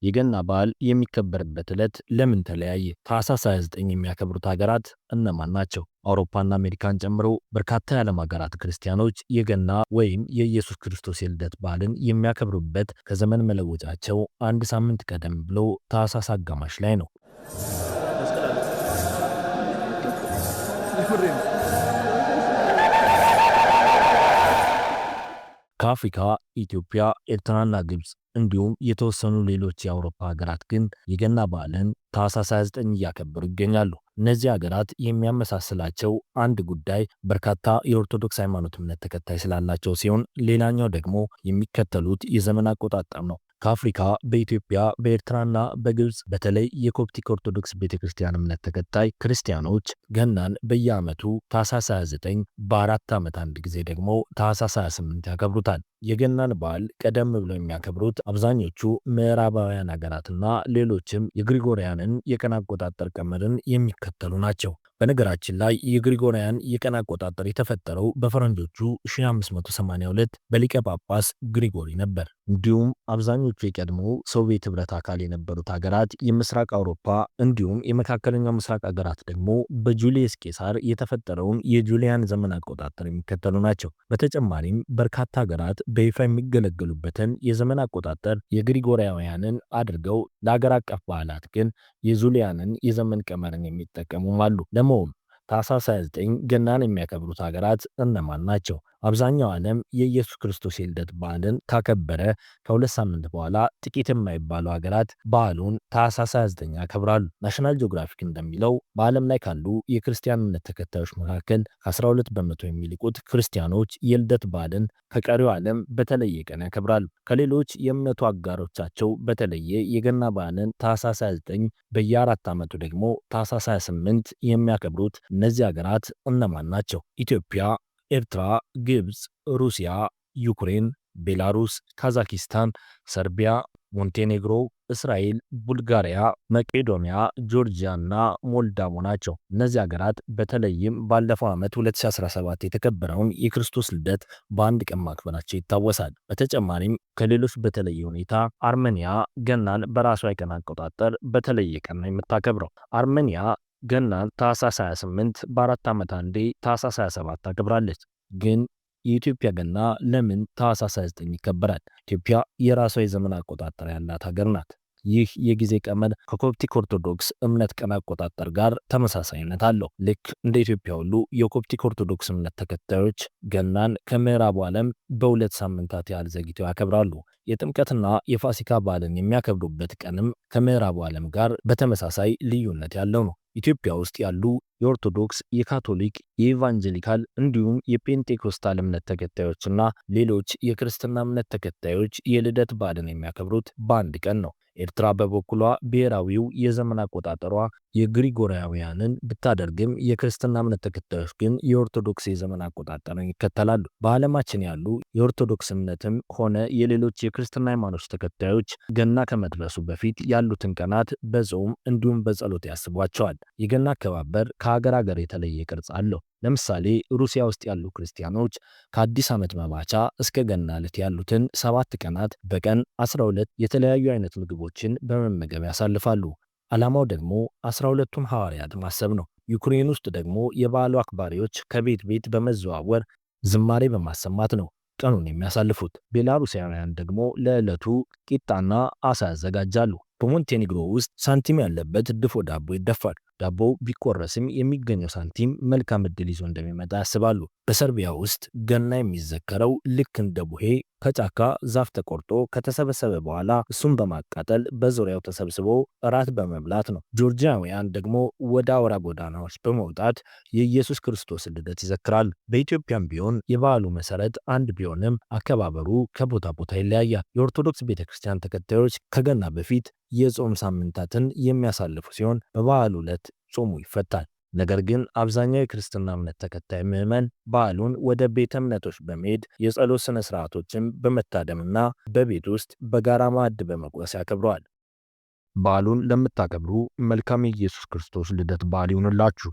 የገና በዓል የሚከበርበት ዕለት ለምን ተለያየ? ታኅሳስ 29 የሚያከብሩት ሀገራት እነማን ናቸው? አውሮፓና አሜሪካን ጨምሮ በርካታ የዓለም ሀገራት ክርስቲያኖች የገና ወይም የኢየሱስ ክርስቶስ የልደት በዓልን የሚያከብሩበት ከዘመን መለወጫቸው አንድ ሳምንት ቀደም ብሎ ታኅሳስ አጋማሽ ላይ ነው። ከአፍሪካ ኢትዮጵያ፣ ኤርትራና ግብፅ እንዲሁም የተወሰኑ ሌሎች የአውሮፓ ሀገራት ግን የገና በዓልን ታኅሳስ 29 እያከበሩ ይገኛሉ። እነዚህ ሀገራት የሚያመሳስላቸው አንድ ጉዳይ በርካታ የኦርቶዶክስ ሃይማኖት እምነት ተከታይ ስላላቸው ሲሆን፣ ሌላኛው ደግሞ የሚከተሉት የዘመን አቆጣጠር ነው። ከአፍሪካ በኢትዮጵያ በኤርትራና በግብፅ በተለይ የኮፕቲክ ኦርቶዶክስ ቤተክርስቲያን እምነት ተከታይ ክርስቲያኖች ገናን በየዓመቱ ታኅሳስ 29 በአራት ዓመት አንድ ጊዜ ደግሞ ታኅሳስ 28 ያከብሩታል። የገናን በዓል ቀደም ብለው የሚያከብሩት አብዛኞቹ ምዕራባውያን ሀገራትና ሌሎችም የግሪጎሪያንን የቀን አቆጣጠር ቀመርን የሚከተሉ ናቸው። በነገራችን ላይ የግሪጎሪያን የቀን አቆጣጠር የተፈጠረው በፈረንጆቹ 1582 በሊቀ ጳጳስ ግሪጎሪ ነበር። እንዲሁም አብዛኞቹ የቀድሞ ሶቪየት ህብረት አካል የነበሩት ሀገራት፣ የምስራቅ አውሮፓ እንዲሁም የመካከለኛው ምስራቅ ሀገራት ደግሞ በጁሊየስ ቄሳር የተፈጠረውን የጁሊያን ዘመን አቆጣጠር የሚከተሉ ናቸው። በተጨማሪም በርካታ ሀገራት በይፋ የሚገለገሉበትን የዘመን አቆጣጠር የግሪጎሪያውያንን አድርገው ለሀገር አቀፍ በዓላት ግን የጁሊያንን የዘመን ቀመርን የሚጠቀሙም አሉ። ለመሆኑ ታኅሳስ 29 ገናን የሚያከብሩት ሀገራት እነማን ናቸው? አብዛኛው ዓለም የኢየሱስ ክርስቶስ የልደት በዓልን ካከበረ ከሁለት ሳምንት በኋላ ጥቂት የማይባሉ ሀገራት በዓሉን ታኅሳስ 29 ያከብራሉ። ናሽናል ጂኦግራፊክ እንደሚለው በዓለም ላይ ካሉ የክርስቲያን እምነት ተከታዮች መካከል ከ12 በመቶ የሚልቁት ክርስቲያኖች የልደት በዓልን ከቀሪው ዓለም በተለየ ቀን ያከብራሉ። ከሌሎች የእምነቱ አጋሮቻቸው በተለየ የገና በዓልን ታኅሳስ 29 በየአራት ዓመቱ ደግሞ ታኅሳስ 28 የሚያከብሩት እነዚህ ሀገራት እነማን ናቸው? ኢትዮጵያ፣ ኤርትራ፣ ግብፅ፣ ሩሲያ፣ ዩክሬን፣ ቤላሩስ፣ ካዛኪስታን፣ ሰርቢያ፣ ሞንቴኔግሮ፣ እስራኤል፣ ቡልጋሪያ፣ መቄዶንያ፣ ጆርጂያ እና ሞልዳቮ ናቸው። እነዚህ ሀገራት በተለይም ባለፈው ዓመት 2017 የተከበረውን የክርስቶስ ልደት በአንድ ቀን ማክበራቸው ይታወሳል። በተጨማሪም ከሌሎች በተለየ ሁኔታ አርሜኒያ ገናን በራሷ የቀን አቆጣጠር በተለየ ቀን ነው የምታከብረው። አርሜኒያ ገናን ታኅሳስ 28 በአራት ዓመት አንዴ ታኅሳስ 27 ታከብራለች። ግን የኢትዮጵያ ገና ለምን ታኅሳስ 29 ይከበራል? ኢትዮጵያ የራሷ የዘመን አቆጣጠር ያላት ሀገር ናት። ይህ የጊዜ ቀመር ከኮፕቲክ ኦርቶዶክስ እምነት ቀን አቆጣጠር ጋር ተመሳሳይነት አለው። ልክ እንደ ኢትዮጵያ ሁሉ የኮፕቲክ ኦርቶዶክስ እምነት ተከታዮች ገናን ከምዕራቡ ዓለም በሁለት ሳምንታት ያህል ዘግይተው ያከብራሉ። የጥምቀትና የፋሲካ በዓልን የሚያከብሩበት ቀንም ከምዕራቡ ዓለም ጋር በተመሳሳይ ልዩነት ያለው ነው። ኢትዮጵያ ውስጥ ያሉ የኦርቶዶክስ፣ የካቶሊክ፣ የኢቫንጀሊካል እንዲሁም የፔንቴኮስታል እምነት ተከታዮችና ሌሎች የክርስትና እምነት ተከታዮች የልደት በዓልን የሚያከብሩት በአንድ ቀን ነው። ኤርትራ በበኩሏ ብሔራዊው የዘመን አቆጣጠሯ የግሪጎሪያውያንን ብታደርግም የክርስትና እምነት ተከታዮች ግን የኦርቶዶክስ የዘመን አቆጣጠርን ይከተላሉ። በዓለማችን ያሉ የኦርቶዶክስ እምነትም ሆነ የሌሎች የክርስትና ሃይማኖት ተከታዮች ገና ከመድረሱ በፊት ያሉትን ቀናት በጾም እንዲሁም በጸሎት ያስቧቸዋል። የገና አከባበር ከሀገር ሀገር የተለየ ቅርጽ አለው። ለምሳሌ ሩሲያ ውስጥ ያሉ ክርስቲያኖች ከአዲስ ዓመት መባቻ እስከ ገና ዕለት ያሉትን 7 ቀናት በቀን 12 የተለያዩ አይነት ምግቦችን በመመገብ ያሳልፋሉ። ዓላማው ደግሞ 12ቱን ሐዋርያት ማሰብ ነው። ዩክሬን ውስጥ ደግሞ የበዓሉ አክባሪዎች ከቤት ቤት በመዘዋወር ዝማሬ በማሰማት ነው ቀኑን የሚያሳልፉት። ቤላሩሲያውያን ደግሞ ለዕለቱ ቂጣና አሳ ያዘጋጃሉ። በሞንቴኔግሮ ውስጥ ሳንቲም ያለበት ድፎ ዳቦ ይደፋል። ዳቦው ቢቆረስም የሚገኘው ሳንቲም መልካም ዕድል ይዞ እንደሚመጣ ያስባሉ። በሰርቢያ ውስጥ ገና የሚዘከረው ልክ እንደ ቡሄ ከጫካ ዛፍ ተቆርጦ ከተሰበሰበ በኋላ እሱን በማቃጠል በዙሪያው ተሰብስቦ እራት በመብላት ነው። ጆርጂያውያን ደግሞ ወደ አውራ ጎዳናዎች በመውጣት የኢየሱስ ክርስቶስ ልደት ይዘክራሉ። በኢትዮጵያም ቢሆን የበዓሉ መሰረት አንድ ቢሆንም አከባበሩ ከቦታ ቦታ ይለያያል። የኦርቶዶክስ ቤተክርስቲያን ተከታዮች ከገና በፊት የጾም ሳምንታትን የሚያሳልፉ ሲሆን በበዓሉ ዕለት ጾሙ ይፈታል። ነገር ግን አብዛኛው የክርስትና እምነት ተከታይ ምዕመን በዓሉን ወደ ቤተ እምነቶች በመሄድ የጸሎት ስነ ስርዓቶችን በመታደምና በቤት ውስጥ በጋራ ማዕድ በመቁረስ ያከብረዋል። በዓሉን ለምታከብሩ መልካም የኢየሱስ ክርስቶስ ልደት በዓል ይሁንላችሁ።